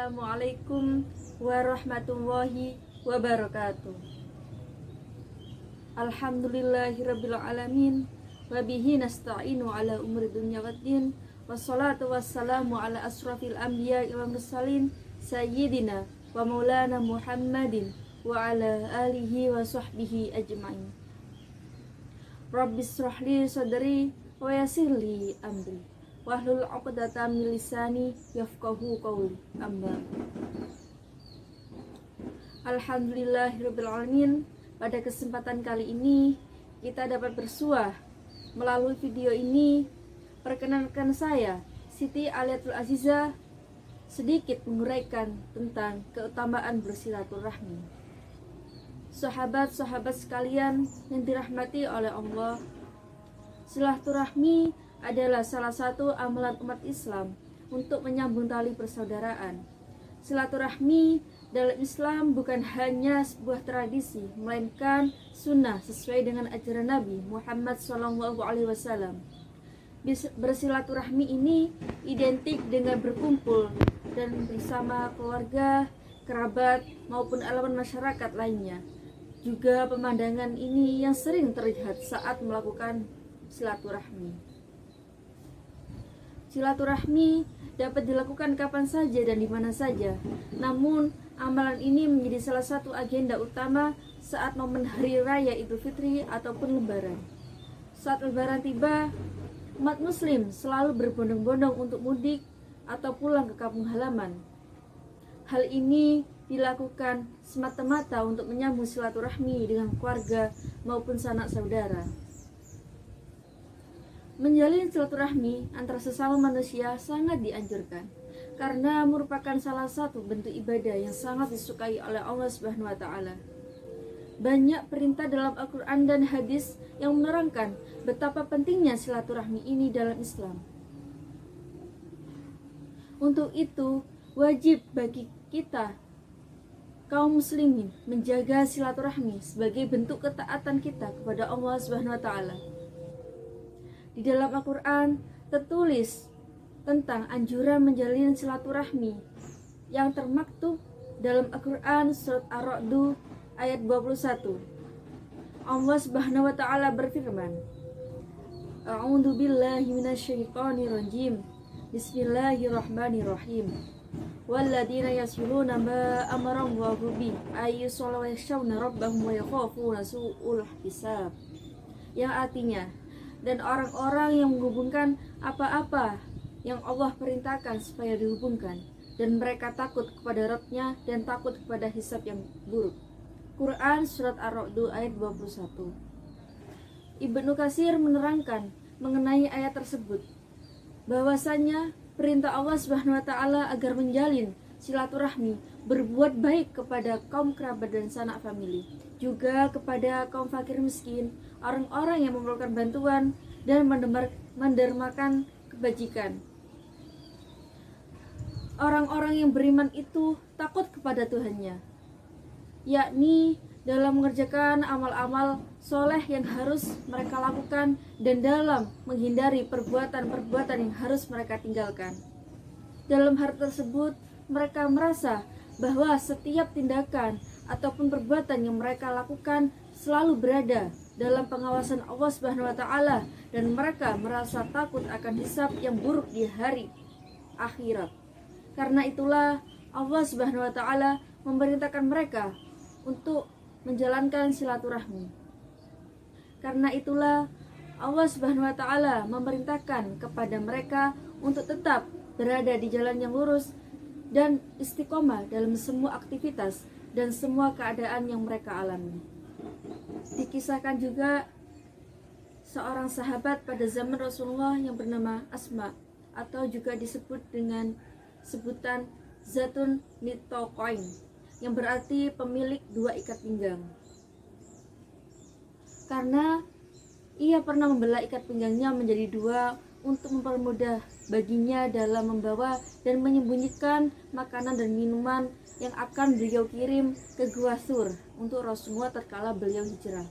Assalamualaikum warahmatullahi wabarakatuh. Alhamdulillahirabbil alamin wa bihi nasta'inu ala umuri dunya waddin wassalatu wassalamu ala asrafil anbiya'i wal mursalin sayyidina wa maulana Muhammadin wa ala alihi wa sahbihi ajma'in. Rabbis shrahli sadri wa yassir li amri wahlul 'uqdatam min lisani yafqahu qawli. Amma. Alhamdulillahirabbil alamin. Pada kesempatan kali ini kita dapat bersuah melalui video ini. Perkenalkan saya Siti Aliatul Aziza sedikit menguraikan tentang keutamaan bersilaturahmi. Sahabat-sahabat sekalian yang dirahmati oleh Allah, silaturahmi adalah salah satu amalan umat Islam untuk menyambung tali persaudaraan. Silaturahmi dalam Islam bukan hanya sebuah tradisi, melainkan sunnah sesuai dengan ajaran Nabi Muhammad SAW. Bersilaturahmi ini identik dengan berkumpul dan bersama keluarga, kerabat, maupun elemen masyarakat lainnya. Juga pemandangan ini yang sering terlihat saat melakukan silaturahmi. Silaturahmi dapat dilakukan kapan saja dan di mana saja. Namun, amalan ini menjadi salah satu agenda utama saat momen hari raya Idul Fitri ataupun Lebaran. Saat Lebaran tiba, umat Muslim selalu berbondong-bondong untuk mudik atau pulang ke kampung halaman. Hal ini dilakukan semata-mata untuk menyambung silaturahmi dengan keluarga maupun sanak saudara. Menjalin silaturahmi antara sesama manusia sangat dianjurkan karena merupakan salah satu bentuk ibadah yang sangat disukai oleh Allah Subhanahu wa taala. Banyak perintah dalam Al-Qur'an dan hadis yang menerangkan betapa pentingnya silaturahmi ini dalam Islam. Untuk itu, wajib bagi kita kaum muslimin menjaga silaturahmi sebagai bentuk ketaatan kita kepada Allah Subhanahu wa taala. Di dalam Al-Quran tertulis tentang anjuran menjalin silaturahmi yang termaktub dalam Al-Quran surat Ar-Ra'd ayat 21. Allah Subhanahu wa taala berfirman, A'udzu billahi minasyaitonir rajim. Bismillahirrahmanirrahim. Walladzina yasluna ma amara Allahu bi ayyusalla wa yakhshawna rabbahum wa yakhafuna su'ul hisab. Yang artinya, dan orang-orang yang menghubungkan apa-apa yang Allah perintahkan supaya dihubungkan, dan mereka takut kepada Rabb-nya dan takut kepada hisab yang buruk. Quran Surat Ar-Ra'd ayat 21. Ibnu Katsir menerangkan mengenai ayat tersebut bahwasanya perintah Allah Subhanahu wa taala agar menjalin silaturahmi, berbuat baik kepada kaum kerabat dan sanak famili, juga kepada kaum fakir miskin, orang-orang yang memerlukan bantuan, dan mendermakan kebajikan. Orang-orang yang beriman itu takut kepada Tuhannya, yakni dalam mengerjakan amal-amal soleh yang harus mereka lakukan dan dalam menghindari perbuatan-perbuatan yang harus mereka tinggalkan. Dalam hal tersebut, mereka merasa bahwa setiap tindakan ataupun perbuatan yang mereka lakukan selalu berada dalam pengawasan Allah Subhanahu wa taala, dan mereka merasa takut akan hisab yang buruk di hari akhirat. Karena itulah Allah Subhanahu wa taala memerintahkan mereka untuk menjalankan silaturahmi. Karena itulah Allah Subhanahu wa taala memerintahkan kepada mereka untuk tetap berada di jalan yang lurus dan istiqomah dalam semua aktivitas dan semua keadaan yang mereka alami. Dikisahkan juga seorang sahabat pada zaman Rasulullah yang bernama Asma, atau juga disebut dengan sebutan Zatun Nitoqain, yang berarti pemilik dua ikat pinggang. Karena ia pernah membelah ikat pinggangnya menjadi dua untuk mempermudah baginya dalam membawa dan menyembunyikan makanan dan minuman yang akan beliau kirim ke Gua Thur untuk Rasulullah tatkala beliau hijrah.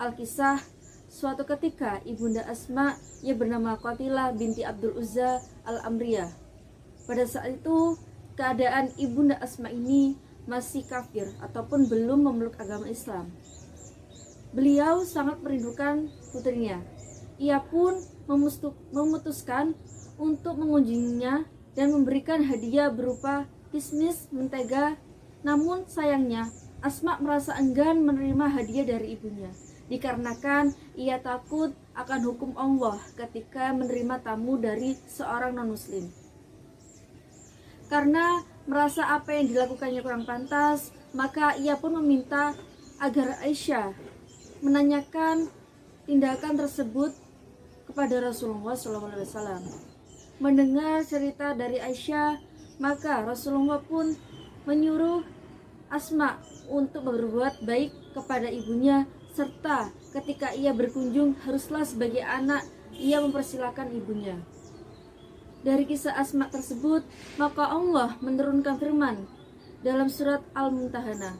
Al-Kisah, suatu ketika ibunda Asma yang bernama Qatilah binti Abdul Uzza al-Amriyah. Pada saat itu keadaan ibunda Asma ini masih kafir ataupun belum memeluk agama Islam. Beliau sangat merindukan putrinya. Ia pun memutuskan untuk mengunjunginya dan memberikan hadiah berupa kismis, mentega. Namun sayangnya Asma merasa enggan menerima hadiah dari ibunya, dikarenakan ia takut akan hukum Allah ketika menerima tamu dari seorang non-muslim. Karena merasa apa yang dilakukannya kurang pantas, maka ia pun meminta agar Aisyah menanyakan tindakan tersebut kepada Rasulullah SAW. Mendengar cerita dari Aisyah, maka Rasulullah pun menyuruh Asma untuk berbuat baik kepada ibunya, serta ketika ia berkunjung haruslah sebagai anak ia mempersilahkan ibunya. Dari kisah Asma tersebut, maka Allah menurunkan firman dalam surat Al-Mumtahanah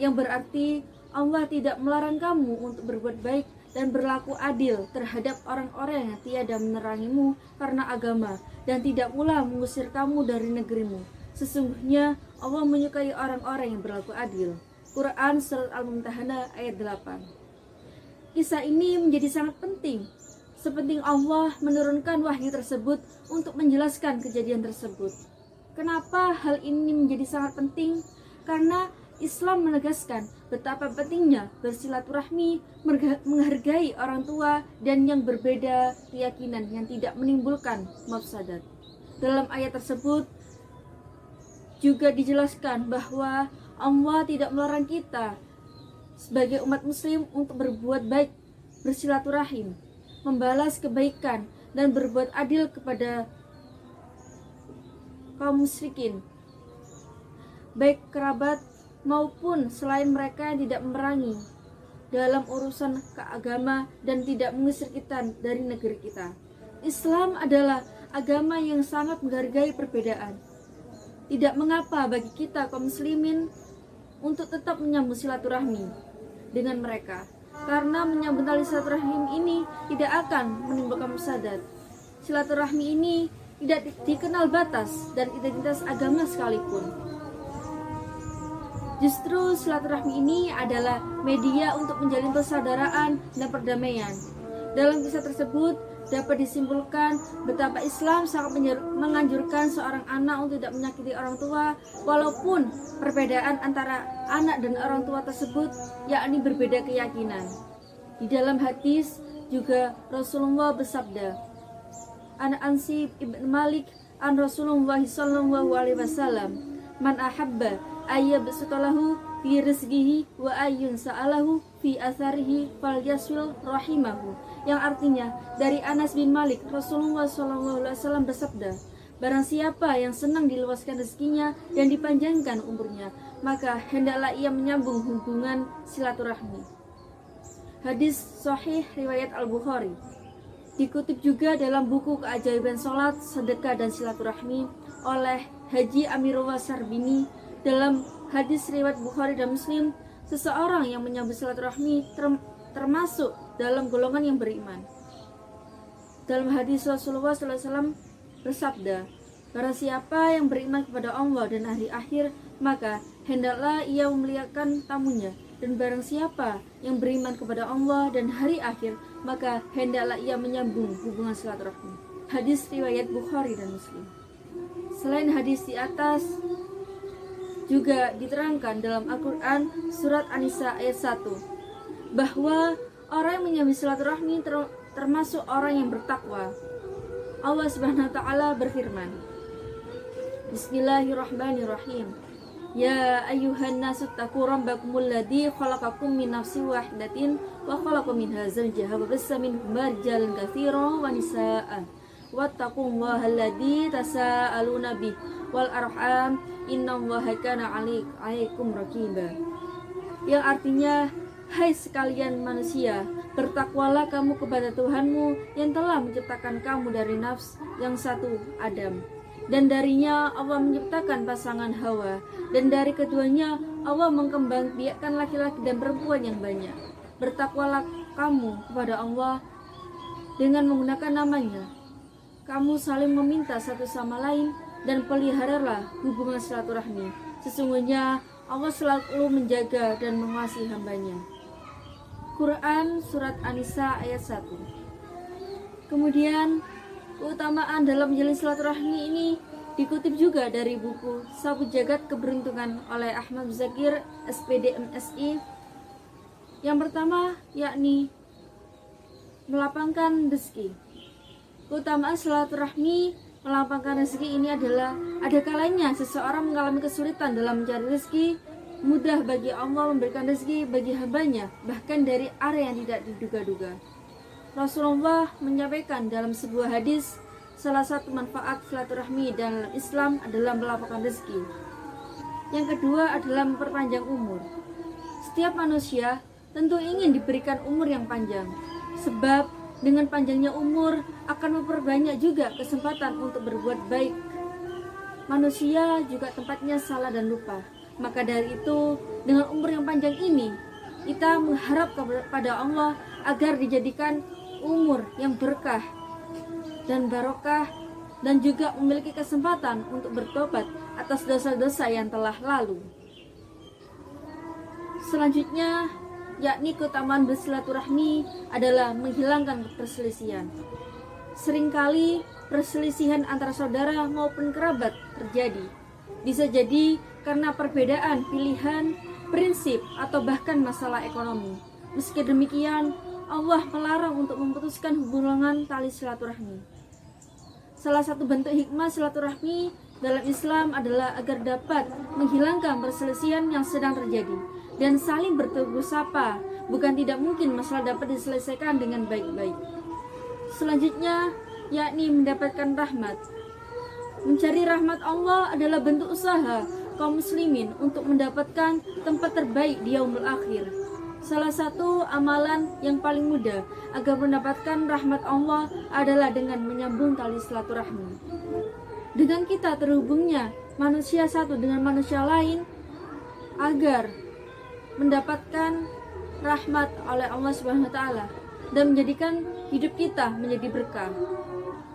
yang berarti Allah tidak melarang kamu untuk berbuat baik dan berlaku adil terhadap orang-orang yang tiada menerangimu karena agama dan tidak pula mengusir kamu dari negerimu. Sesungguhnya Allah menyukai orang-orang yang berlaku adil. Quran surat Al-Mumtahanah ayat 8. Kisah ini menjadi sangat penting. Sepenting Allah menurunkan wahyu tersebut untuk menjelaskan kejadian tersebut. Kenapa hal ini menjadi sangat penting? Karena Islam menegaskan betapa pentingnya bersilaturahmi, menghargai orang tua dan yang berbeda keyakinan yang tidak menimbulkan mafsadat. Dalam ayat tersebut juga dijelaskan bahwa Allah tidak melarang kita sebagai umat muslim untuk berbuat baik, bersilaturahim, membalas kebaikan dan berbuat adil kepada kaum musyrikin, baik kerabat maupun selain mereka yang tidak memerangi dalam urusan keagama dan tidak mengusir kita dari negeri kita. Islam adalah agama yang sangat menghargai perbedaan. Tidak mengapa bagi kita kaum muslimin untuk tetap menyambung silaturahmi dengan mereka, karena menyambung tali silaturahim ini tidak akan menimbulkan mufsadat. Silaturahmi ini tidak dikenal batas dan identitas agama sekalipun. Justru silaturahmi ini adalah media untuk menjalin persaudaraan dan perdamaian. Dalam kisah tersebut dapat disimpulkan betapa Islam sangat menganjurkan seorang anak untuk tidak menyakiti orang tua, walaupun perbedaan antara anak dan orang tua tersebut yakni berbeda keyakinan. Di dalam hadis juga Rasulullah bersabda, An Ansib ibn Malik an Rasulullah sallallahu alaihi wasallam, man ahabba ayyabsutalahu fi rizqihi wa ayyun sa'alahu fi atharihi falyaswil rahimahu, yang artinya dari Anas bin Malik Rasulullah SAW bersabda, barang siapa yang senang diluaskan rezekinya dan dipanjangkan umurnya, maka hendaklah ia menyambung hubungan silaturahmi. Hadis sahih riwayat Al-Bukhari. Dikutip juga dalam buku Keajaiban Salat, Sedekah dan Silaturahmi oleh Haji Amirullah Sarbini. Dalam hadis riwayat Bukhari dan Muslim, seseorang yang menyambung silaturahmi termasuk dalam golongan yang beriman. Dalam hadis Rasulullah SAW bersabda, barang siapa yang beriman kepada Allah dan hari akhir, maka hendaklah ia memuliakan tamunya. Dan barang siapa yang beriman kepada Allah dan hari akhir, maka hendaklah ia menyambung hubungan silaturahmi. Hadis riwayat Bukhari dan Muslim. Selain hadis di atas, juga diterangkan dalam Al-Quran surat An-Nisa ayat 1 bahwa orang yang menyambung silaturahmi termasuk orang yang bertakwa. Allah Subhanahu wa taala berfirman, Bismillahirrahmanirrahim. Ya ayyuhan nasu taqu rabbakumul ladzi khalaqakum min nafsin wahidatin wa khalaqa minha zawjaha wa bassa minhum rijalan katsiran wa nisaa. Wattaqullaha alladzi tasaaluna bih wal arham innallaha kana 'alaikum raqiba. Yang artinya, hai sekalian manusia, bertakwalah kamu kepada Tuhanmu yang telah menciptakan kamu dari nafs yang satu, Adam, dan darinya Allah menciptakan pasangan Hawa, dan dari keduanya Allah mengkembangbiakkan laki-laki dan perempuan yang banyak. Bertakwalah kamu kepada Allah dengan menggunakan namanya. Kamu saling meminta satu sama lain dan peliharalah hubungan silaturahmi. Sesungguhnya Allah selalu menjaga dan mengasihi hambanya. Quran Surat An-Nisa ayat 1. Kemudian keutamaan dalam menjalin silaturahmi ini dikutip juga dari buku Sapu Jagat Keberuntungan oleh Ahmad Zakir, SPD MSI. Yang pertama yakni melapangkan rezeki. Keutamaan silaturahmi melapangkan rezeki ini adalah ada kalanya seseorang mengalami kesulitan dalam mencari rezeki, mudah bagi Allah memberikan rezeki bagi hambanya, bahkan dari area yang tidak diduga-duga. Rasulullah menyampaikan dalam sebuah hadis, salah satu manfaat silaturahmi dalam Islam adalah melapangkan rezeki. Yang kedua adalah memperpanjang umur. Setiap manusia tentu ingin diberikan umur yang panjang, sebab dengan panjangnya umur akan memperbanyak juga kesempatan untuk berbuat baik. Manusia juga tempatnya salah dan lupa. Maka dari itu, dengan umur yang panjang ini, kita mengharap kepada Allah agar dijadikan umur yang berkah dan barokah, dan juga memiliki kesempatan untuk bertobat atas dosa-dosa yang telah lalu. Selanjutnya, yakni keutamaan bersilaturahmi adalah menghilangkan perselisihan. Seringkali perselisihan antara saudara maupun kerabat terjadi. Bisa jadi karena perbedaan pilihan, prinsip, atau bahkan masalah ekonomi. Meski demikian, Allah melarang untuk memutuskan hubungan tali silaturahmi. Salah satu bentuk hikmah silaturahmi dalam Islam adalah agar dapat menghilangkan perselisihan yang sedang terjadi dan saling bertegur sapa. Bukan tidak mungkin masalah dapat diselesaikan dengan baik-baik. Selanjutnya, yakni mendapatkan rahmat. Mencari rahmat Allah adalah bentuk usaha kaum muslimin untuk mendapatkan tempat terbaik di yaumul akhir. Salah satu amalan yang paling mudah agar mendapatkan rahmat Allah adalah dengan menyambung tali silaturahmi. Dengan kita terhubungnya manusia satu dengan manusia lain agar mendapatkan rahmat oleh Allah Subhanahu wa taala dan menjadikan hidup kita menjadi berkah.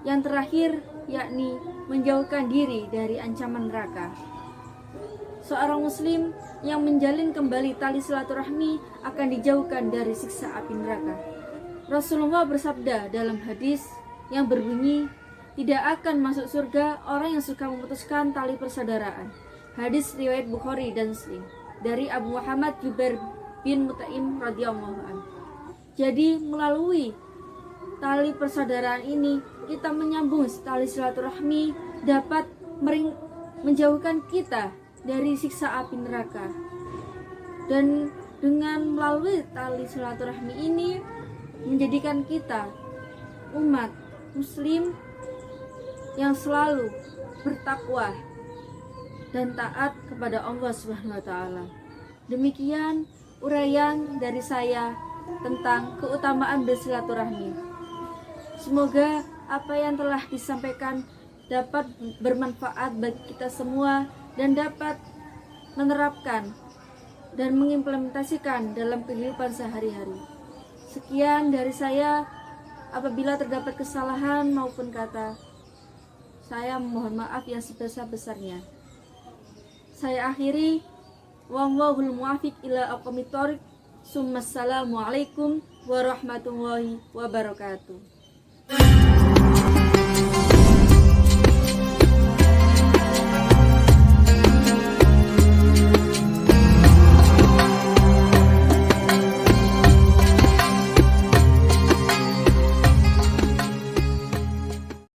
Yang terakhir yakni menjauhkan diri dari ancaman neraka. Seorang muslim yang menjalin kembali tali silaturahmi akan dijauhkan dari siksa api neraka. Rasulullah bersabda dalam hadis yang berbunyi, tidak akan masuk surga orang yang suka memutuskan tali persaudaraan. Hadis riwayat Bukhari dan Muslim dari Abu Muhammad Jubair bin Mut'im radhiyallahu anhu. Jadi melalui tali persaudaraan ini kita menyambung tali silaturahmi dapat menjauhkan kita dari siksa api neraka. Dan dengan melalui tali silaturahmi ini menjadikan kita umat muslim yang selalu bertakwa dan taat kepada Allah Subhanahu wa taala. Demikian uraian dari saya tentang keutamaan bersilaturahmi. Semoga apa yang telah disampaikan dapat bermanfaat bagi kita semua dan dapat menerapkan dan mengimplementasikan dalam kehidupan sehari-hari. Sekian dari saya. Apabila terdapat kesalahan maupun kata, saya mohon maaf yang sebesar-besarnya. Saya akhiri. Wallahul muwaffiq ila aqwamit thoriq. Assalamualaikum warahmatullahi wabarakatuh.